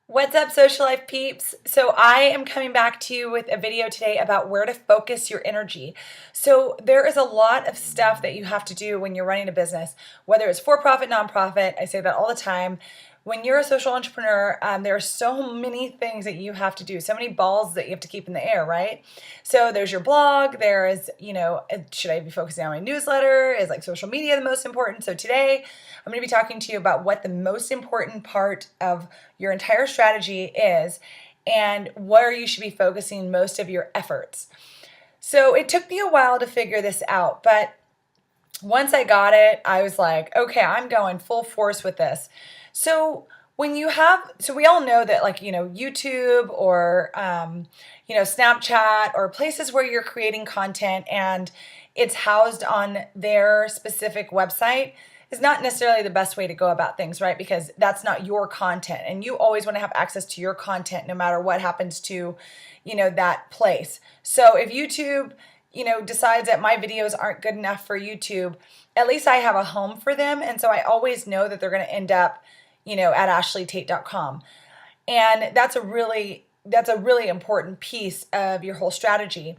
What's up, Social Life peeps? So I am coming back to you with a video today about where to focus your energy. So there is a lot of stuff that you have to do when you're running a business, whether it's for-profit, nonprofit. I say that all the time. When you're a social entrepreneur, there are so many things that you have to do, so many balls that you have to keep in the air, right? So there's your blog. There is, should I be focusing on my newsletter? Is like social media the most important? So today I'm going to be talking to you about what the most important part of your entire strategy is and where you should be focusing most of your efforts. So it took me a while to figure this out, but once I got it, I was like, okay, I'm going full force with this. So we all know that YouTube or, Snapchat or places where you're creating content and it's housed on their specific website is not necessarily the best way to go about things, right? Because that's not your content and you always want to have access to your content no matter what happens to, that place. So if YouTube decides that my videos aren't good enough for YouTube, at least I have a home for them. And so I always know that they're going to end up, at ashleytate.com. And that's a really important piece of your whole strategy.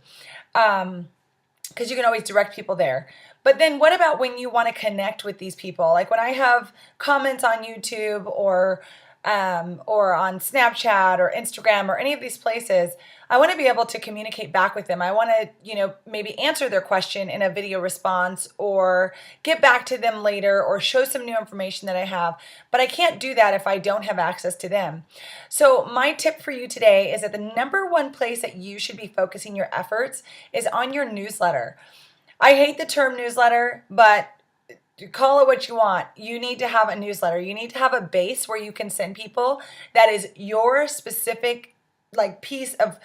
Because you can always direct people there. But then what about when you want to connect with these people? Like when I have comments on YouTube or on Snapchat or Instagram or any of these places, I want to be able to communicate back with them. I want to, maybe answer their question in a video response or get back to them later or show some new information that I have. But I can't do that if I don't have access to them. So my tip for you today is that the number one place that you should be focusing your efforts is on your newsletter. I hate the term newsletter, but call it what you want. You need to have a newsletter. You need to have a base where you can send people that is your specific piece of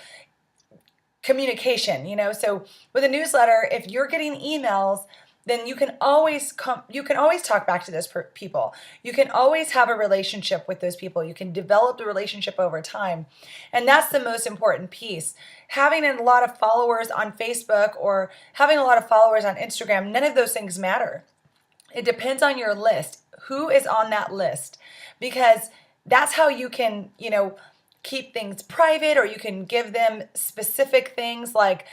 communication, So with a newsletter, if you're getting emails, then you can always talk back to those people. You can always have a relationship with those people. You can develop the relationship over time. And that's the most important piece. Having a lot of followers on Facebook or having a lot of followers on Instagram, none of those things matter. It depends on your list. Who is on that list? Because that's how you can, keep things private, or you can give them specific things like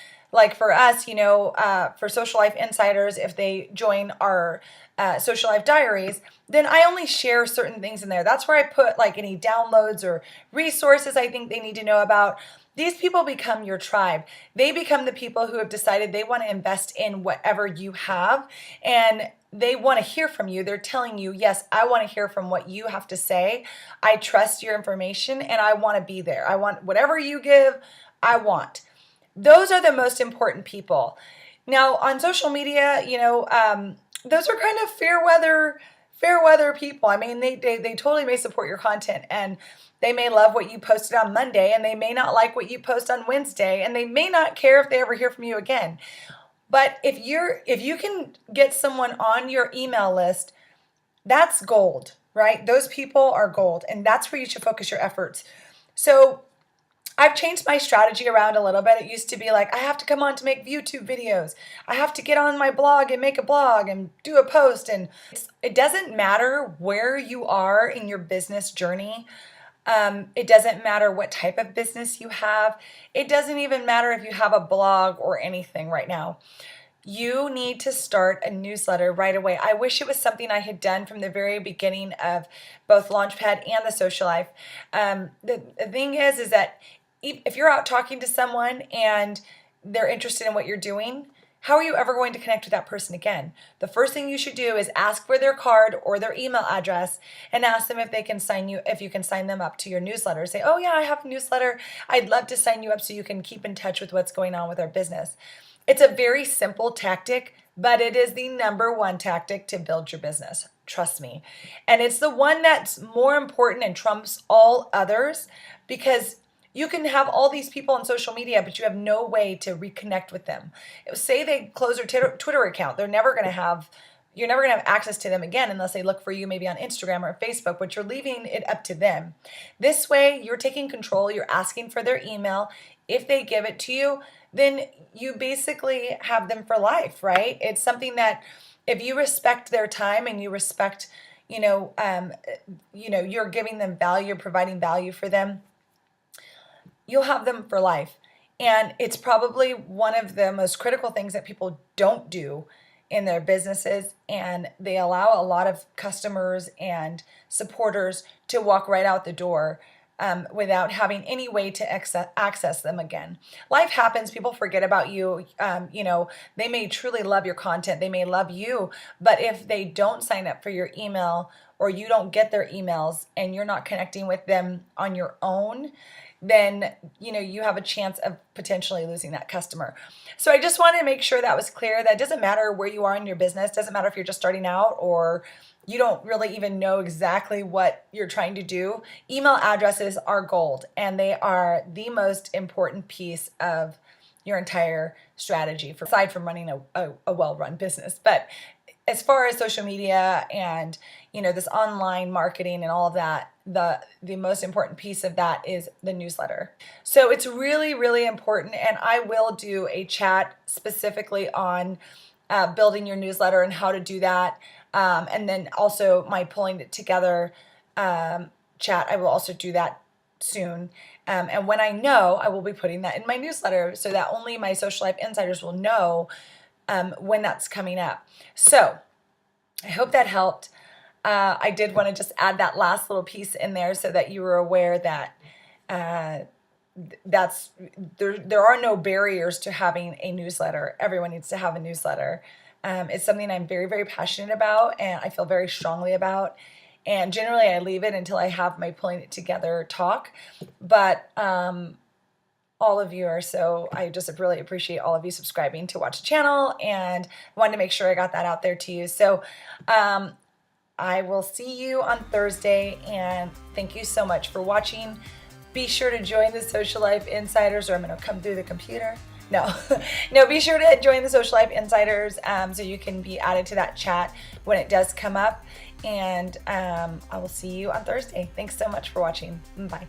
for us, for Social Life Insiders, if they join our Socialife Diaries, then I only share certain things in there. That's where I put like any downloads or resources I think they need to know about. These people become your tribe. They become the people who have decided they want to invest in whatever you have, and they want to hear from you. They're telling you, yes, I want to hear from what you have to say. I trust your information and I want to be there. I want whatever you give, I want. Those are the most important people. Now on social media, those are kind of fair weather people. I mean, they totally may support your content and they may love what you posted on Monday and they may not like what you post on Wednesday and they may not care if they ever hear from you again. But if you can get someone on your email list, that's gold, right? Those people are gold, and that's where you should focus your efforts. So I've changed my strategy around a little bit. It used to be like, I have to come on to make YouTube videos. I have to get on my blog and make a blog and do a post. And it doesn't matter where you are in your business journey. It doesn't matter what type of business you have. It doesn't even matter if you have a blog or anything right now. You need to start a newsletter right away. I wish it was something I had done from the very beginning of both Launchpad and the Social Life. The thing is that if you're out talking to someone and they're interested in what you're doing, how are you ever going to connect with that person again? The first thing you should do is ask for their card or their email address and ask them if you can sign them up to your newsletter. Say, oh yeah, I have a newsletter. I'd love to sign you up so you can keep in touch with what's going on with our business. It's a very simple tactic, but it is the number one tactic to build your business. Trust me. And it's the one that's more important and trumps all others because you can have all these people on social media, but you have no way to reconnect with them. Say they close their Twitter account. You're never going to have access to them again unless they look for you maybe on Instagram or Facebook, but you're leaving it up to them. This way, you're taking control. You're asking for their email. If they give it to you, then you basically have them for life, right? It's something that if you respect their time and you respect you're giving them value, you're providing value for them, you'll have them for life. And it's probably one of the most critical things that people don't do in their businesses. And they allow a lot of customers and supporters to walk right out the door without having any way to access them again. Life happens. People forget about you. They may truly love your content. They may love you. But if they don't sign up for your email, or you don't get their emails, and you're not connecting with them on your own, then you have a chance of potentially losing that customer. So I just wanted to make sure that was clear. That doesn't matter where you are in your business. Doesn't matter if you're just starting out or you don't really even know exactly what you're trying to do. Email addresses are gold, and they are the most important piece of your entire strategy, aside from running a well-run business. But as far as social media and this online marketing and all of that, the most important piece of that is the newsletter. So it's really, really important, and I will do a chat specifically on building your newsletter and how to do that. And then also my pulling it together chat, I will also do that soon. And when I know, I will be putting that in my newsletter so that only my Social Life Insiders will know when that's coming up. So I hope that helped. I did want to just add that last little piece in there so that you were aware that there are no barriers to having a newsletter. Everyone needs to have a newsletter. It's something I'm very, very passionate about, and I feel very strongly about. And generally, I leave it until I have my pulling it together talk. But all of you are so, I just really appreciate all of you subscribing to watch the channel, and wanted to make sure I got that out there to you. So I will see you on Thursday, and thank you so much for watching. Be sure to join the Social Life Insiders, or I'm going to come through the computer. No, be sure to join the Social Life Insiders so you can be added to that chat when it does come up. And I will see you on Thursday. Thanks so much for watching. Bye.